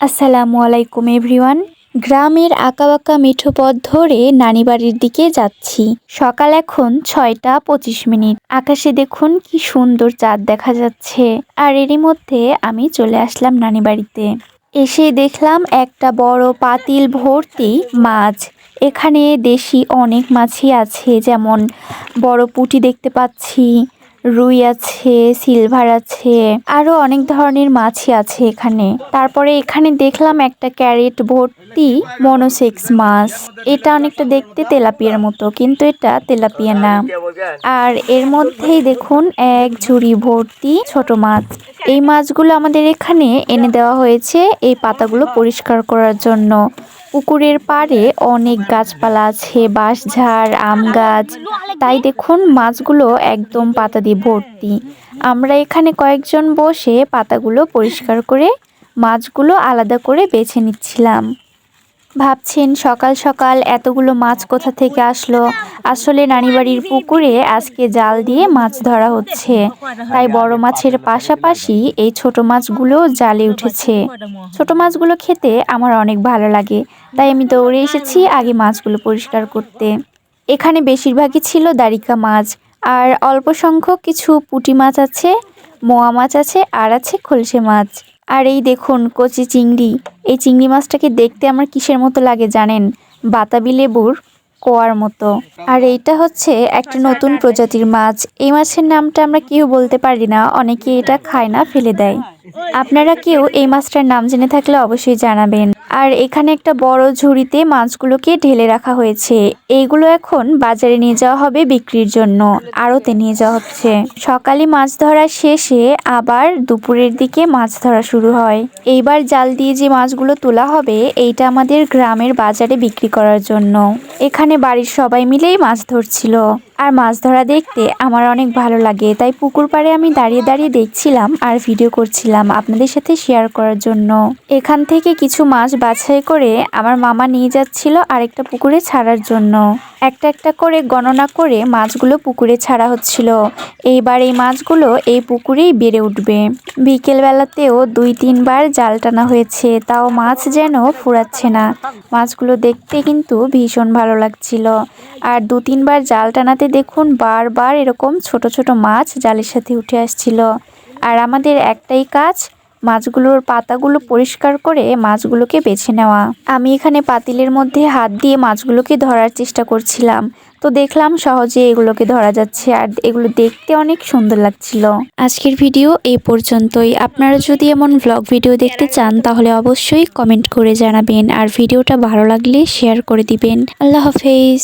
আসসালামু আলাইকুম এভরিওয়ান। গ্রামের আঁকাবাঁকা মিঠো পথ ধরে নানি বাড়ির দিকে যাচ্ছি। সকাল এখন 6টা 25 মিনিট। আকাশে দেখুন কি সুন্দর চাঁদ দেখা যাচ্ছে। আর এরই মধ্যে আমি চলে আসলাম নানি বাড়িতে। এসে দেখলাম একটা বড় পাতিল ভর্তি মাছ। এখানে দেশি অনেক মাছই আছে, যেমন বড় পুঁটি দেখতে পাচ্ছি, রুই আছে, সিলভার আছে, আরো অনেক ধরনের মাছই আছে এখানে। তারপরে এখানে দেখলাম একটা ক্যারেট ভর্তি মনোসেক্স মাছ। এটা অনেকটা দেখতে তেলাপিয়ার মতো, কিন্তু এটা তেলাপিয়া না। আর এর মধ্যেই দেখুন এক ঝুড়ি ভর্তি ছোট মাছ। এই মাছগুলো আমাদের এখানে এনে দেওয়া হয়েছে এই পাতাগুলো পরিষ্কার করার জন্য। পুকুরের পাড়ে অনেক গাছপালা আছে, বাঁশঝাড়, আম গাছ, তাই দেখুন মাছগুলো একদম পাতা দিয়ে ভর্তি। আমরা এখানে কয়েকজন বসে পাতাগুলো পরিষ্কার করে মাছগুলো আলাদা করে বেছে নিচ্ছিলাম। ভাবছেন সকাল সকাল এতগুলো মাছ কোথা থেকে আসলো? আসলে নানি বাড়ির পুকুরে আজকে জাল দিয়ে মাছ ধরা হচ্ছে, তাই বড় মাছের পাশাপাশি এই ছোট মাছগুলো জালে উঠেছে। ছোট মাছগুলো খেতে আমার অনেক ভালো লাগে, তাই আমি দৌড়ে এসেছি আগে মাছগুলো পরিষ্কার করতে। এখানে বেশিরভাগই ছিল দারিকা মাছ, আর অল্প সংখ্যক কিছু পুঁটি মাছ আছে, মোয়া মাছ আছে, আর আছে খলসে মাছ। আর এই দেখুন কচি চিংড়ি। এই চিংড়ি মাছটাকে দেখতে আমার কিসের মতো লাগে জানেন? বাতাবি লেবুর কোয়ার মতো। আর এইটা হচ্ছে একটা নতুন প্রজাতির মাছ। এই মাছের নামটা আমরা কেউ বলতে পারি না, অনেকে এটা খায় না, ফেলে দেয়। আপনারা কেউ এই মাছটার নাম জেনে থাকলে অবশ্যই জানাবেন। আর এখানে একটা বড় ঝুড়িতে মাছগুলোকে ঢেলে রাখা হয়েছে। এইগুলো এখন বাজারে নিয়ে যাওয়া হবে বিক্রির জন্য, আড়তে নিয়ে যাওয়া হচ্ছে। সকালে মাছ ধরা শেষে আবার দুপুরের দিকে মাছ ধরা শুরু হয়। এইবার জাল দিয়ে যে মাছগুলো তোলা হবে এইটা আমাদের গ্রামের বাজারে বিক্রি করার জন্য। এখানে বাড়ির সবাই মিলেই মাছ ধরছিল। আর মাছ ধরা দেখতে আমার অনেক ভালো লাগে, তাই পুকুর পাড়ে আমি দাঁড়িয়ে দাঁড়িয়ে দেখছিলাম আর ভিডিও করছিলাম আপনাদের সাথে শেয়ার করার জন্য। এখান থেকে কিছু মাছ বাছাই করে আমার মামা নিয়ে যাচ্ছিল আরেকটা পুকুরে ছাড়ার জন্য। একটা একটা করে গণনা করে মাছগুলো পুকুরে ছাড়া হচ্ছিল। এইবার এই মাছগুলো এই পুকুরেই বেড়ে উঠবে। বিকেল বেলাতেও 2-3 বার জাল টানা হয়েছে, তাও মাছ যেন ফুরাচ্ছে না। মাছগুলো দেখতে কিন্তু ভীষণ ভালো লাগছিল। আর 2-3 বার জাল টানাতে দেখুন বারবার এরকম ছোট ছোট মাছ জালের সাথে উঠে আসছিল। আর আমাদের একটাই কাজ, মাছগুলোর পাতাগুলো পরিষ্কার করে মাছগুলোকে বেছে নেওয়া। আমি এখানে পাতিলের মধ্যে হাত দিয়ে মাছগুলোকে ধরার চেষ্টা করছিলাম, তো দেখলাম সহজে এগুলোকে ধরা যাচ্ছে, আর এগুলো দেখতে অনেক সুন্দর লাগছিল। আজকের ভিডিও এই পর্যন্তই। আপনারা যদি এমন ভ্লগ ভিডিও দেখতে চান তাহলে অবশ্যই কমেন্ট করে জানাবেন, আর ভিডিওটা ভালো লাগলে শেয়ার করে দিবেন। আল্লাহ হাফেজ।